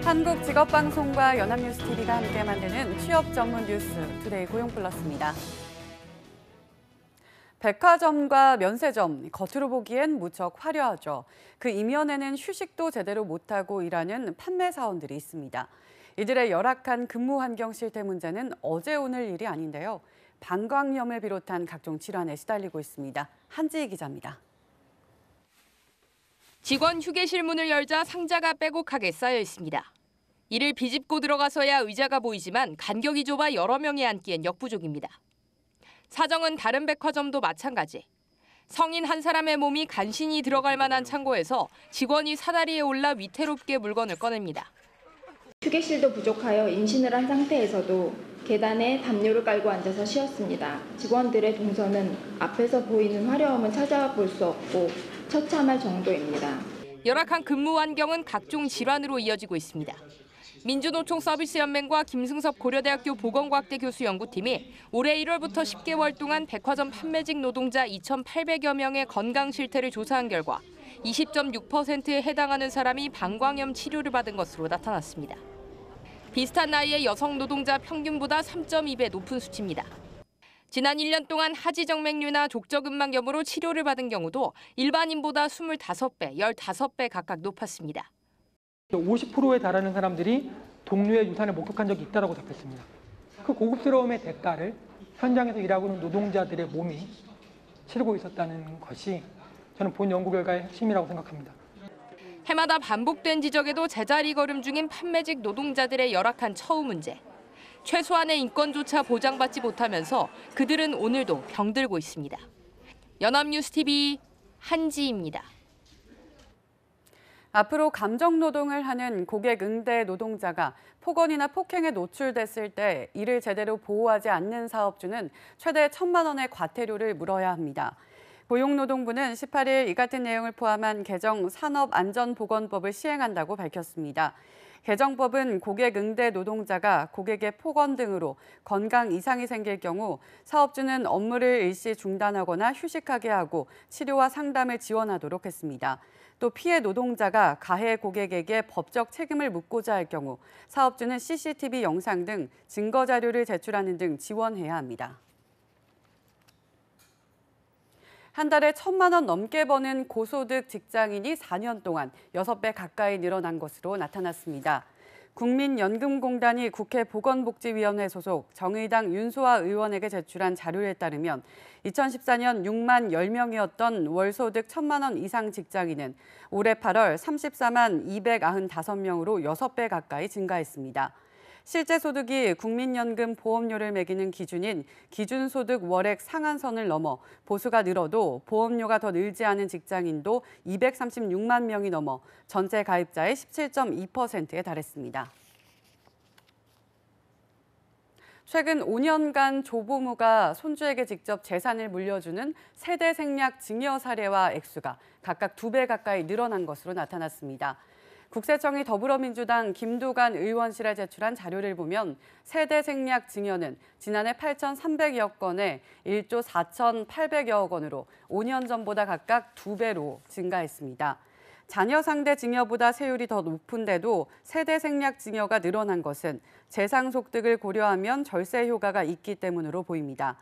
한국직업방송과 연합뉴스TV가 함께 만드는 취업 전문 뉴스 투데이 고용플러스입니다. 백화점과 면세점, 겉으로 보기엔 무척 화려하죠. 그 이면에는 휴식도 제대로 못하고 일하는 판매 사원들이 있습니다. 이들의 열악한 근무 환경 실태 문제는 어제 오늘 일이 아닌데요. 방광염을 비롯한 각종 질환에 시달리고 있습니다. 한지희 기자입니다. 직원 휴게실 문을 열자 상자가 빼곡하게 쌓여 있습니다. 이를 비집고 들어가서야 의자가 보이지만 간격이 좁아 여러 명이 앉기엔 역부족입니다. 사정은 다른 백화점도 마찬가지. 성인 한 사람의 몸이 간신히 들어갈 만한 창고에서 직원이 사다리에 올라 위태롭게 물건을 꺼냅니다. 휴게실도 부족하여 임신을 한 상태에서도 계단에 담요를 깔고 앉아서 쉬었습니다. 직원들의 동선은 앞에서 보이는 화려함은 찾아볼 수 없고 처참할 정도입니다. 열악한 근무 환경은 각종 질환으로 이어지고 있습니다. 민주노총 서비스연맹과 김승섭 고려대학교 보건과학대 교수 연구팀이 올해 1월부터 10개월 동안 백화점 판매직 노동자 2,800여 명의 건강 실태를 조사한 결과 20.6%에 해당하는 사람이 방광염 치료를 받은 것으로 나타났습니다. 비슷한 나이의 여성 노동자 평균보다 3.2배 높은 수치입니다. 지난 1년 동안 하지정맥류나 족저근막염으로 치료를 받은 경우도 일반인보다 25배, 15배 각각 높았습니다. 50%에 달하는 사람들이 동료의 유산을 목격한 적이 있다고 답했습니다. 그 고급스러움의 대가를 현장에서 일하고 있는 노동자들의 몸이 치르고 있었다는 것이 저는 본 연구 결과의 핵심이라고 생각합니다. 해마다 반복된 지적에도 제자리 걸음 중인 판매직 노동자들의 열악한 처우 문제. 최소한의 인권조차 보장받지 못하면서 그들은 오늘도 병들고 있습니다. 연합뉴스TV 한지입니다. 앞으로 감정노동을 하는 고객 응대 노동자가 폭언이나 폭행에 노출됐을 때 이를 제대로 보호하지 않는 사업주는 최대 1,000만 원의 과태료를 물어야 합니다. 고용노동부는 18일 이 같은 내용을 포함한 개정 산업안전보건법을 시행한다고 밝혔습니다. 개정법은 고객 응대 노동자가 고객의 폭언 등으로 건강 이상이 생길 경우 사업주는 업무를 일시 중단하거나 휴식하게 하고 치료와 상담을 지원하도록 했습니다. 또 피해 노동자가 가해 고객에게 법적 책임을 묻고자 할 경우 사업주는 CCTV 영상 등 증거 자료를 제출하는 등 지원해야 합니다. 한 달에 1,000만 원 넘게 버는 고소득 직장인이 4년 동안 6배 가까이 늘어난 것으로 나타났습니다. 국민연금공단이 국회 보건복지위원회 소속 정의당 윤소아 의원에게 제출한 자료에 따르면 2014년 6만 10명이었던 월소득 1,000만 원 이상 직장인은 올해 8월 34만 295명으로 6배 가까이 증가했습니다. 실제 소득이 국민연금 보험료를 매기는 기준인 기준소득 월액 상한선을 넘어 보수가 늘어도 보험료가 더 늘지 않은 직장인도 236만 명이 넘어 전체 가입자의 17.2%에 달했습니다. 최근 5년간 조부모가 손주에게 직접 재산을 물려주는 세대 생략 증여 사례와 액수가 각각 2배 가까이 늘어난 것으로 나타났습니다. 국세청이 더불어민주당 김두관 의원실에 제출한 자료를 보면 세대 생략 증여는 지난해 8,300여 건에 1조 4,800여억 원으로 5년 전보다 각각 2배로 증가했습니다. 자녀 상대 증여보다 세율이 더 높은데도 세대 생략 증여가 늘어난 것은 재상 소득을 고려하면 절세 효과가 있기 때문으로 보입니다.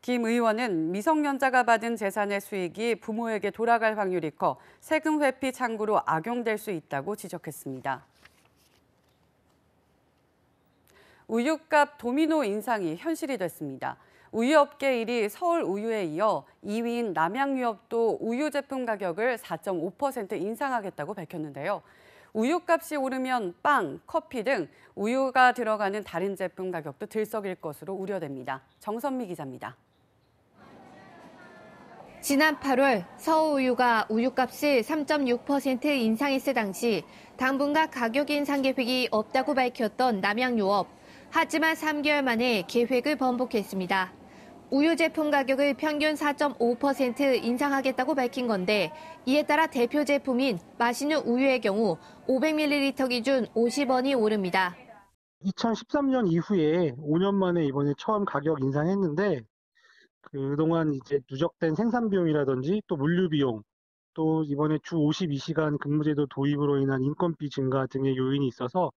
김 의원은 미성년자가 받은 재산의 수익이 부모에게 돌아갈 확률이 커 세금 회피 창구로 악용될 수 있다고 지적했습니다. 우유값 도미노 인상이 현실이 됐습니다. 우유업계 1위 서울우유에 이어 2위인 남양유업도 우유 제품 가격을 4.5% 인상하겠다고 밝혔는데요. 우유값이 오르면 빵, 커피 등 우유가 들어가는 다른 제품 가격도 들썩일 것으로 우려됩니다. 정선미 기자입니다. 지난 8월 서울우유가 우유값을 3.6% 인상했을 당시 당분간 가격 인상 계획이 없다고 밝혔던 남양유업. 하지만 3개월 만에 계획을 번복했습니다. 우유 제품 가격을 평균 4.5% 인상하겠다고 밝힌 건데 이에 따라 대표 제품인 마시는 우유의 경우 500ml 기준 50원이 오릅니다. 2013년 이후에 5년 만에 이번에 처음 가격 인상했는데 그동안 이제 누적된 생산 비용이라든지 또 물류 비용 또 이번에 주 52시간 근무제도 도입으로 인한 인건비 증가 등의 요인이 있어서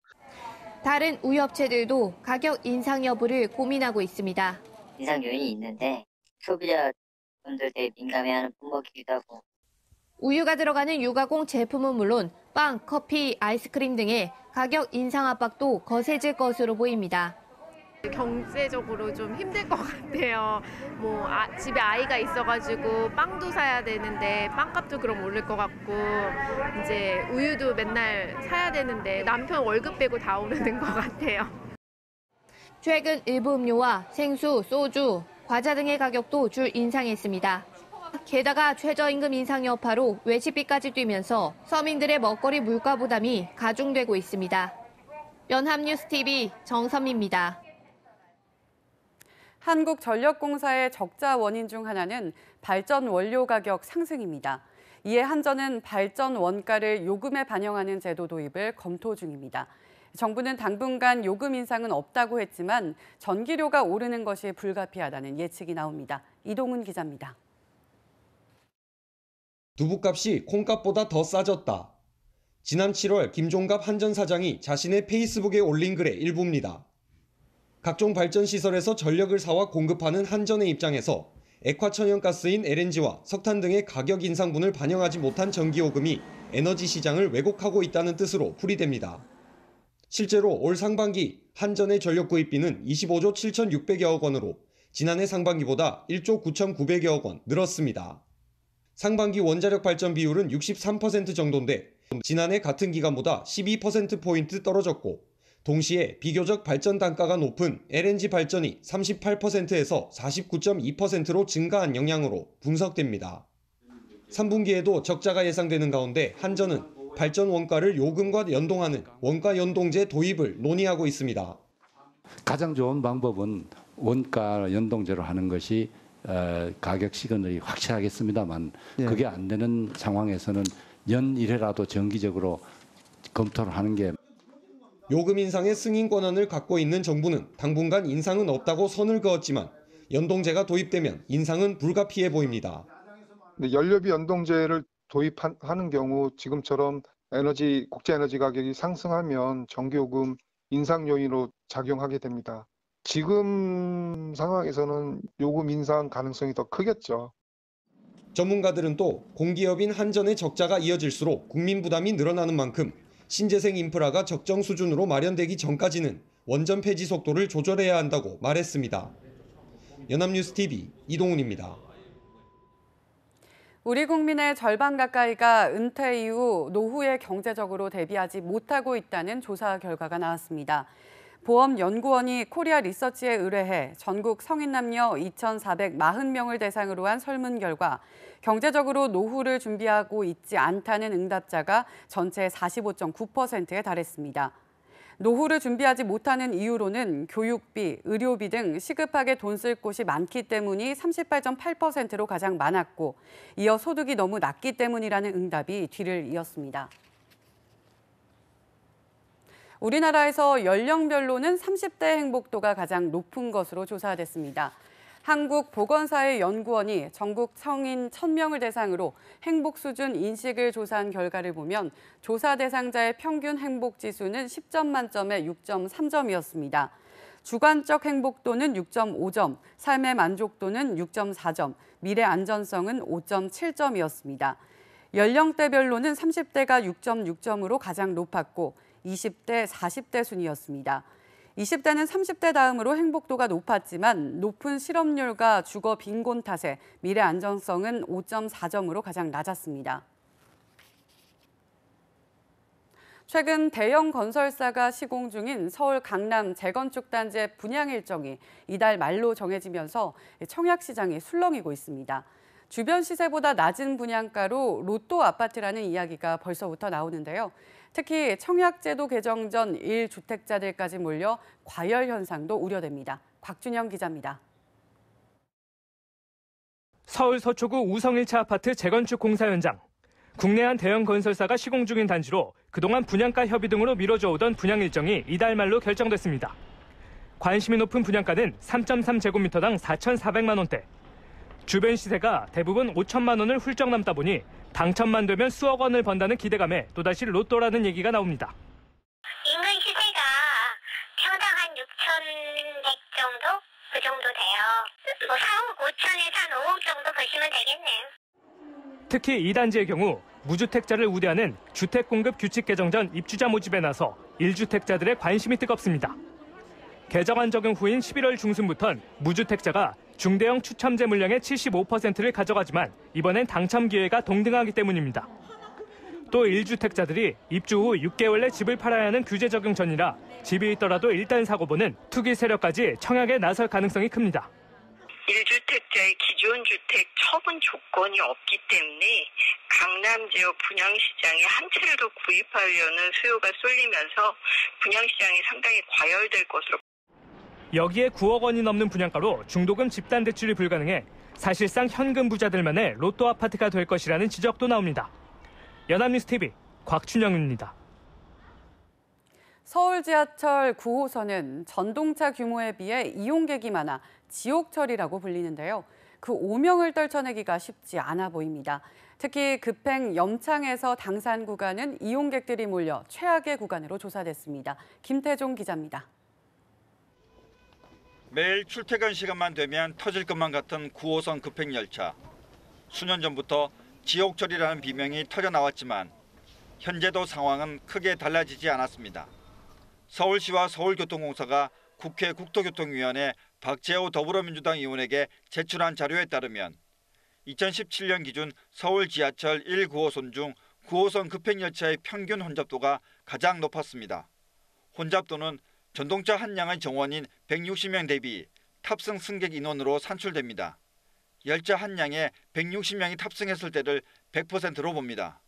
다른 우유업체들도 가격 인상 여부를 고민하고 있습니다. 인상 요인이 있는데 소비자분들 되게 민감해하는 품목이기도 하고 우유가 들어가는 유가공 제품은 물론 빵, 커피, 아이스크림 등의 가격 인상 압박도 거세질 것으로 보입니다. 경제적으로 좀 힘들 것 같아요. 집에 아이가 있어가지고 빵도 사야 되는데 빵값도 그럼 오를 것 같고 이제 우유도 맨날 사야 되는데 남편 월급 빼고 다 오르는 것 같아요. 최근 일부 음료와 생수, 소주, 과자 등의 가격도 줄 인상했습니다. 게다가 최저임금 인상 여파로 외식비까지 뛰면서 서민들의 먹거리 물가 부담이 가중되고 있습니다. 연합뉴스TV 정선미입니다. 한국전력공사의 적자 원인 중 하나는 발전 원료 가격 상승입니다. 이에 한전은 발전 원가를 요금에 반영하는 제도 도입을 검토 중입니다. 정부는 당분간 요금 인상은 없다고 했지만 전기료가 오르는 것이 불가피하다는 예측이 나옵니다. 이동훈 기자입니다. 두부값이 콩값보다 더 싸졌다. 지난 7월 김종갑 한전 사장이 자신의 페이스북에 올린 글의 일부입니다. 각종 발전시설에서 전력을 사와 공급하는 한전의 입장에서 액화천연가스인 LNG와 석탄 등의 가격 인상분을 반영하지 못한 전기요금이 에너지 시장을 왜곡하고 있다는 뜻으로 풀이됩니다. 실제로 올 상반기 한전의 전력 구입비는 25조 7,600여억 원으로 지난해 상반기보다 1조 9,900여억 원 늘었습니다. 상반기 원자력 발전 비율은 63% 정도인데 지난해 같은 기간보다 12%포인트 떨어졌고 동시에 비교적 발전 단가가 높은 LNG 발전이 38%에서 49.2%로 증가한 영향으로 분석됩니다. 3분기에도 적자가 예상되는 가운데 한전은 발전 원가를 요금과 연동하는 원가 연동제 도입을 논의하고 있습니다. 가장 좋은 방법은 원가 연동제로 하는 것이 가격 시그널이 확실하겠습니다만 그게 안 되는 상황에서는 연 1회라도 정기적으로 검토를 하는 게 요금 인상의 승인 권한을 갖고 있는 정부는 당분간 인상은 없다고 선을 그었지만 연동제가 도입되면 인상은 불가피해 보입니다. 연료비 연동제를 도입하는 경우 지금처럼 국제 에너지 가격이 상승하면 전기요금 인상 요인으로 작용하게 됩니다. 지금 상황에서는 요금 인상 가능성이 더 크겠죠. 전문가들은 또 공기업인 한전의 적자가 이어질수록 국민 부담이 늘어나는 만큼 신재생 인프라가 적정 수준으로 마련되기 전까지는 원전 폐지 속도를 조절해야 한다고 말했습니다. 연합뉴스TV 이동훈입니다. 우리 국민의 절반 가까이가 은퇴 이후 노후에 경제적으로 대비하지 못하고 있다는 조사 결과가 나왔습니다. 보험연구원이 코리아 리서치에 의뢰해 전국 성인 남녀 2,440명을 대상으로 한 설문 결과 경제적으로 노후를 준비하고 있지 않다는 응답자가 전체 45.9%에 달했습니다. 노후를 준비하지 못하는 이유로는 교육비, 의료비 등 시급하게 돈 쓸 곳이 많기 때문이 38.8%로 가장 많았고 이어 소득이 너무 낮기 때문이라는 응답이 뒤를 이었습니다. 우리나라에서 연령별로는 30대 행복도가 가장 높은 것으로 조사됐습니다. 한국보건사회연구원이 전국 성인 1,000명을 대상으로 행복 수준 인식을 조사한 결과를 보면 조사 대상자의 평균 행복 지수는 10점 만점에 6.3점이었습니다. 주관적 행복도는 6.5점, 삶의 만족도는 6.4점, 미래 안전성은 5.7점이었습니다. 연령대별로는 30대가 6.6점으로 가장 높았고 20대, 40대 순이었습니다. 20대는 30대 다음으로 행복도가 높았지만 높은 실업률과 주거 빈곤 탓에 미래 안정성은 5.4점으로 가장 낮았습니다. 최근 대형 건설사가 시공 중인 서울 강남 재건축 단지의 분양 일정이 이달 말로 정해지면서 청약 시장이 술렁이고 있습니다. 주변 시세보다 낮은 분양가로 로또 아파트라는 이야기가 벌써부터 나오는데요. 특히 청약제도 개정 전 1주택자들까지 몰려 과열 현상도 우려됩니다. 곽준영 기자입니다. 서울 서초구 우성 1차 아파트 재건축 공사 현장. 국내 한 대형 건설사가 시공 중인 단지로 그동안 분양가 협의 등으로 미뤄져 오던 분양 일정이 이달 말로 결정됐습니다. 관심이 높은 분양가는 3.3제곱미터당 4,400만 원대. 주변 시세가 대부분 5천만 원을 훌쩍 넘다 보니 당첨만 되면 수억 원을 번다는 기대감에 또다시 로또라는 얘기가 나옵니다. 인근 시세가 평당 한 6,100 정도? 그 정도 돼요. 뭐 4억 5천에서 한 5억 정도 보시면 되겠네요. 특히 2단지의 경우 무주택자를 우대하는 주택공급 규칙 개정 전 입주자 모집에 나서 1주택자들의 관심이 뜨겁습니다. 개정안 적용 후인 11월 중순부턴 무주택자가 중대형 추첨제 물량의 75%를 가져가지만 이번엔 당첨 기회가 동등하기 때문입니다. 또 1주택자들이 입주 후 6개월 내 집을 팔아야 하는 규제 적용 전이라 집이 있더라도 일단 사고 보는 투기 세력까지 청약에 나설 가능성이 큽니다. 1주택자의 기존 주택 처분 조건이 없기 때문에 강남 지역 분양시장에 한 채를 더 구입하려는 수요가 쏠리면서 분양시장이 상당히 과열될 것으로. 여기에 9억 원이 넘는 분양가로 중도금 집단 대출이 불가능해 사실상 현금 부자들만의 로또 아파트가 될 것이라는 지적도 나옵니다. 연합뉴스TV 곽춘영입니다. 서울 지하철 9호선은 전동차 규모에 비해 이용객이 많아 지옥철이라고 불리는데요. 그 오명을 떨쳐내기가 쉽지 않아 보입니다. 특히 급행 염창에서 당산 구간은 이용객들이 몰려 최악의 구간으로 조사됐습니다. 김태종 기자입니다. 매일 출퇴근 시간만 되면 터질 것만 같은 9호선 급행열차. 수년 전부터 지옥철이라는 비명이 터져나왔지만 현재도 상황은 크게 달라지지 않았습니다. 서울시와 서울교통공사가 국회 국토교통위원회 박재호 더불어민주당 의원에게 제출한 자료에 따르면 2017년 기준 서울 지하철 1, 9호선 중 9호선 급행열차의 평균 혼잡도가 가장 높았습니다. 혼잡도는 전동차 한 량의 정원인 160명 대비 탑승 승객 인원으로 산출됩니다. 열차 한 량에 160명이 탑승했을 때를 100%로 봅니다.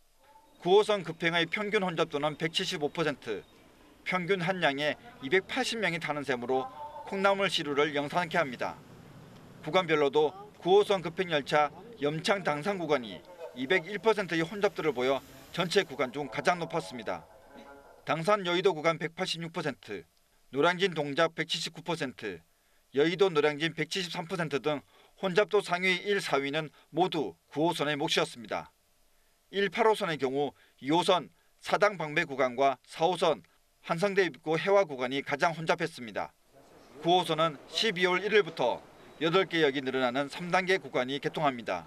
9호선 급행의 평균 혼잡도는 175%, 평균 한 량에 280명이 타는 셈으로 콩나물 시루를 영산케 합니다. 구간별로도 9호선 급행열차 염창 당산 구간이 201%의 혼잡도를 보여 전체 구간 중 가장 높았습니다. 당산 여의도 구간 186%, 노량진 동작 179%, 여의도 노량진 173% 등 혼잡도 상위 1, 4위는 모두 9호선의 몫이었습니다. 1, 8호선의 경우 2호선 사당 방배 구간과 4호선 한성대 입구 해화 구간이 가장 혼잡했습니다. 9호선은 12월 1일부터 8개 역이 늘어나는 3단계 구간이 개통합니다.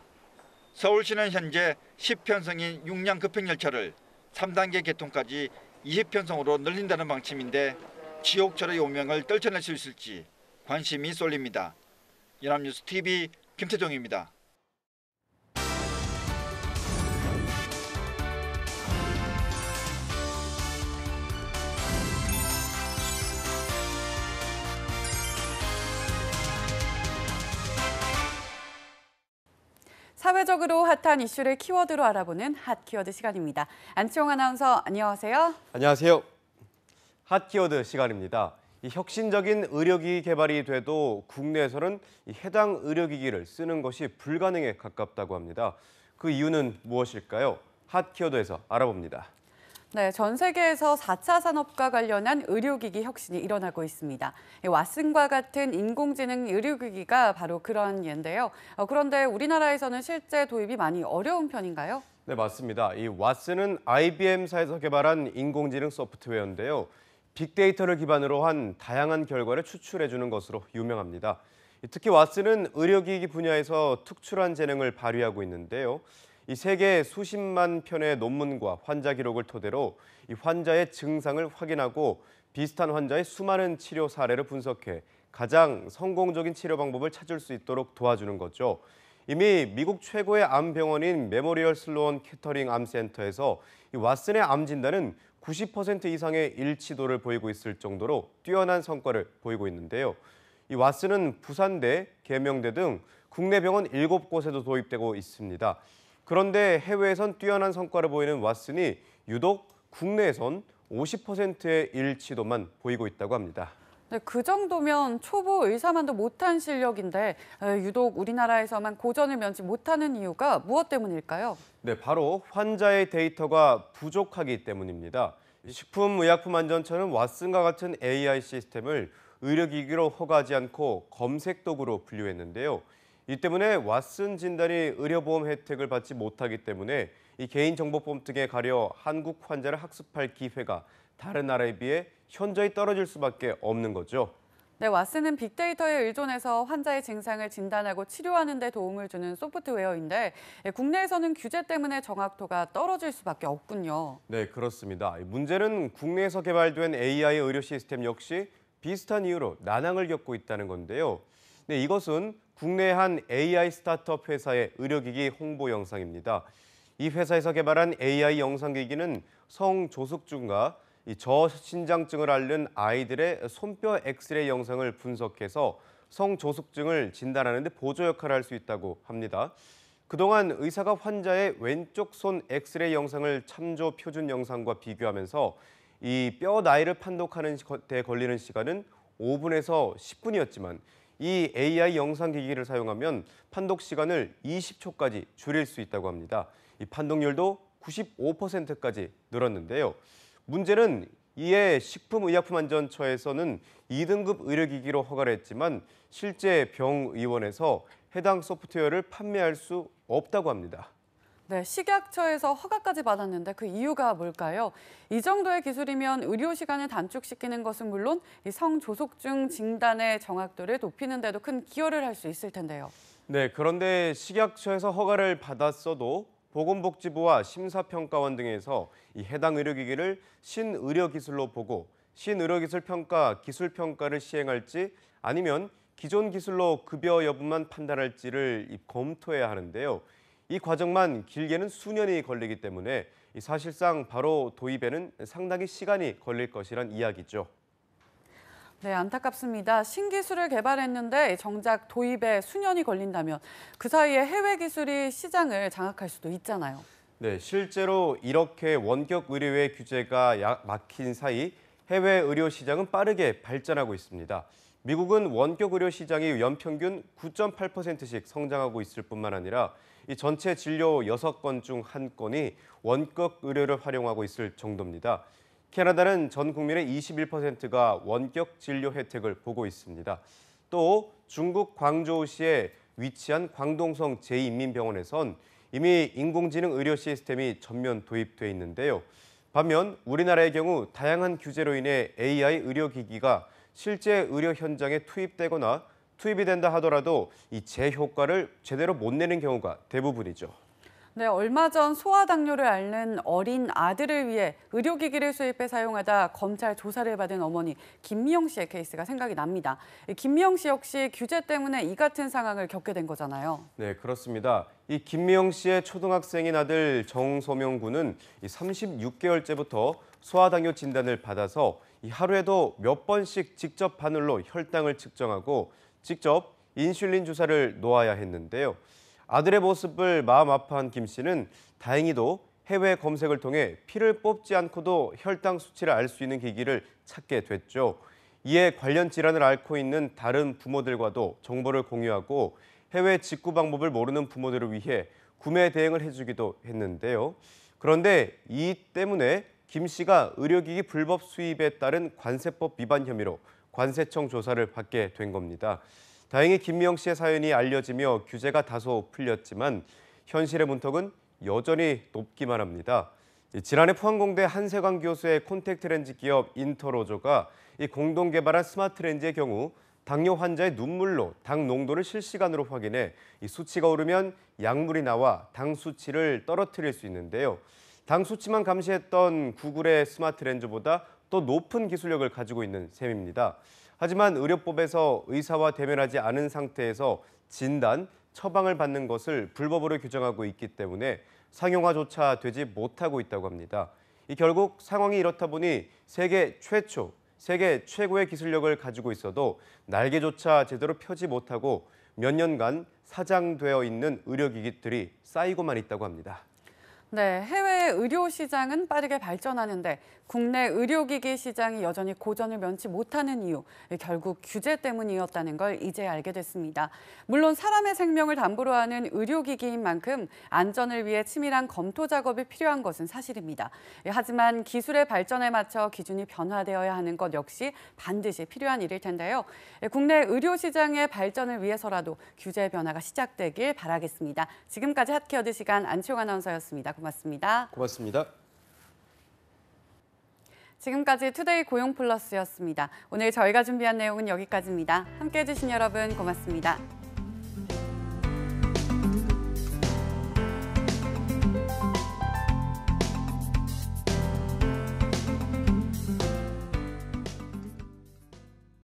서울시는 현재 10편성인 6량 급행열차를 3단계 개통까지 20편성으로 늘린다는 방침인데 지옥철의 오명을 떨쳐낼 수 있을지 관심이 쏠립니다. 연합뉴스TV 김태종입니다. 사회적으로 핫한 이슈를 키워드로 알아보는 핫 키워드 시간입니다. 안치홍 아나운서 안녕하세요. 안녕하세요. 핫 키워드 시간입니다. 이 혁신적인 의료기기 개발이 돼도 국내에서는 이 해당 의료기기를 쓰는 것이 불가능에 가깝다고 합니다. 그 이유는 무엇일까요? 핫 키워드에서 알아봅니다. 네, 전 세계에서 4차 산업과 관련한 의료기기 혁신이 일어나고 있습니다. 왓슨과 같은 인공지능 의료기기가 바로 그런 예인데요. 그런데 우리나라에서는 실제 도입이 많이 어려운 편인가요? 네, 맞습니다. 이 왓슨은 IBM사에서 개발한 인공지능 소프트웨어인데요. 빅데이터를 기반으로 한 다양한 결과를 추출해주는 것으로 유명합니다. 특히 왓슨은 의료기기 분야에서 특출한 재능을 발휘하고 있는데요. 이 세계 수십만 편의 논문과 환자 기록을 토대로 이 환자의 증상을 확인하고 비슷한 환자의 수많은 치료 사례를 분석해 가장 성공적인 치료 방법을 찾을 수 있도록 도와주는 거죠. 이미 미국 최고의 암병원인 메모리얼 슬로온 캐터링 암센터에서 이 왓슨의 암 진단은 90% 이상의 일치도를 보이고 있을 정도로 뛰어난 성과를 보이고 있는데요. 이 왓슨은 부산대, 계명대 등 국내 병원 7곳에도 도입되고 있습니다. 그런데 해외에선 뛰어난 성과를 보이는 왓슨이 유독 국내에선 50%의 일치도만 보이고 있다고 합니다. 네, 그 정도면 초보 의사만도 못한 실력인데 유독 우리나라에서만 고전을 면치 못하는 이유가 무엇 때문일까요? 네, 바로 환자의 데이터가 부족하기 때문입니다. 식품의약품안전처는 왓슨과 같은 AI 시스템을 의료기기로 허가하지 않고 검색 도구로 분류했는데요. 이 때문에 왓슨 진단이 의료보험 혜택을 받지 못하기 때문에 이 개인정보보험 등에 가려 한국 환자를 학습할 기회가 다른 나라에 비해 현저히 떨어질 수밖에 없는 거죠. 네, 왓슨은 빅데이터에 의존해서 환자의 증상을 진단하고 치료하는 데 도움을 주는 소프트웨어인데 국내에서는 규제 때문에 정확도가 떨어질 수밖에 없군요. 네, 그렇습니다. 문제는 국내에서 개발된 AI 의료 시스템 역시 비슷한 이유로 난항을 겪고 있다는 건데요. 네, 이것은 국내 한 AI 스타트업 회사의 의료기기 홍보 영상입니다. 이 회사에서 개발한 AI 영상기기는 성조숙증과 이 저신장증을 앓는 아이들의 손뼈 엑스레이 영상을 분석해서 성조숙증을 진단하는 데 보조 역할을 할 수 있다고 합니다. 그동안 의사가 환자의 왼쪽 손 엑스레이 영상을 참조 표준 영상과 비교하면서 이 뼈 나이를 판독하는 데 걸리는 시간은 5분에서 10분이었지만 이 AI 영상기기를 사용하면 판독 시간을 20초까지 줄일 수 있다고 합니다. 이 판독률도 95%까지 늘었는데요. 문제는 이에 식품의약품안전처에서는 2등급 의료기기로 허가를 했지만 실제 병의원에서 해당 소프트웨어를 판매할 수 없다고 합니다. 네, 식약처에서 허가까지 받았는데 그 이유가 뭘까요? 이 정도의 기술이면 의료 시간을 단축시키는 것은 물론 이 성조숙증 진단의 정확도를 높이는 데도 큰 기여를 할 수 있을 텐데요. 네, 그런데 식약처에서 허가를 받았어도 보건복지부와 심사평가원 등에서 이 해당 의료기기를 신의료기술로 보고 신의료기술평가 기술평가를 시행할지 아니면 기존 기술로 급여 여부만 판단할지를 검토해야 하는데요. 이 과정만 길게는 수년이 걸리기 때문에 사실상 바로 도입에는 상당히 시간이 걸릴 것이란 이야기죠. 네, 안타깝습니다. 신기술을 개발했는데 정작 도입에 수년이 걸린다면 그 사이에 해외 기술이 시장을 장악할 수도 있잖아요. 네, 실제로 이렇게 원격 의료의 규제가 막힌 사이 해외 의료 시장은 빠르게 발전하고 있습니다. 미국은 원격 의료 시장이 연평균 9.8%씩 성장하고 있을 뿐만 아니라 이 전체 진료 6건 중 1건이 원격 의료를 활용하고 있을 정도입니다. 캐나다는 전 국민의 21%가 원격 진료 혜택을 보고 있습니다. 또 중국 광저우시에 위치한 광동성 제2인민병원에선 이미 인공지능 의료 시스템이 전면 도입돼 있는데요. 반면 우리나라의 경우 다양한 규제로 인해 AI 의료기기가 실제 의료 현장에 투입되거나 투입이 된다 하더라도 이 재효과를 제대로 못 내는 경우가 대부분이죠. 네, 얼마 전 소아당뇨를 앓는 어린 아들을 위해 의료기기를 수입해 사용하다 검찰 조사를 받은 어머니 김미영 씨의 케이스가 생각이 납니다. 김미영 씨 역시 규제 때문에 이 같은 상황을 겪게 된 거잖아요. 네, 그렇습니다. 이 김미영 씨의 초등학생인 아들 정소명 군은 36개월째부터 소아당뇨 진단을 받아서 하루에도 몇 번씩 직접 바늘로 혈당을 측정하고 직접 인슐린 주사를 놓아야 했는데요. 아들의 모습을 마음 아파한 김 씨는 다행히도 해외 검색을 통해 피를 뽑지 않고도 혈당 수치를 알 수 있는 기기를 찾게 됐죠. 이에 관련 질환을 앓고 있는 다른 부모들과도 정보를 공유하고 해외 직구 방법을 모르는 부모들을 위해 구매 대행을 해주기도 했는데요. 그런데 이 때문에 김 씨가 의료기기 불법 수입에 따른 관세법 위반 혐의로 관세청 조사를 받게 된 겁니다. 다행히 김미영 씨의 사연이 알려지며 규제가 다소 풀렸지만 현실의 문턱은 여전히 높기만 합니다. 지난해 포항공대 한세광 교수의 콘택트 렌즈 기업 인터로조가 공동 개발한 스마트 렌즈의 경우 당뇨 환자의 눈물로 당 농도를 실시간으로 확인해 수치가 오르면 약물이 나와 당 수치를 떨어뜨릴 수 있는데요. 당 수치만 감시했던 구글의 스마트 렌즈보다 또 높은 기술력을 가지고 있는 셈입니다. 하지만 의료법에서 의사와 대면하지 않은 상태에서 진단, 처방을 받는 것을 불법으로 규정하고 있기 때문에 상용화조차 되지 못하고 있다고 합니다. 결국 상황이 이렇다 보니 세계 최초, 세계 최고의 기술력을 가지고 있어도 날개조차 제대로 펴지 못하고 몇 년간 사장되어 있는 의료기기들이 쌓이고만 있다고 합니다. 네, 해외 의료 시장은 빠르게 발전하는데 국내 의료기기 시장이 여전히 고전을 면치 못하는 이유, 결국 규제 때문이었다는 걸 이제 알게 됐습니다. 물론 사람의 생명을 담보로 하는 의료기기인 만큼 안전을 위해 치밀한 검토 작업이 필요한 것은 사실입니다. 하지만 기술의 발전에 맞춰 기준이 변화되어야 하는 것 역시 반드시 필요한 일일 텐데요. 국내 의료 시장의 발전을 위해서라도 규제 변화가 시작되길 바라겠습니다. 지금까지 핫케어드 시간 안치홍 아나운서였습니다. 고맙습니다. 고맙습니다. 지금까지 투데이 고용 플러스였습니다. 오늘 저희가 준비한 내용은 여기까지입니다. 함께해 주신 여러분 고맙습니다.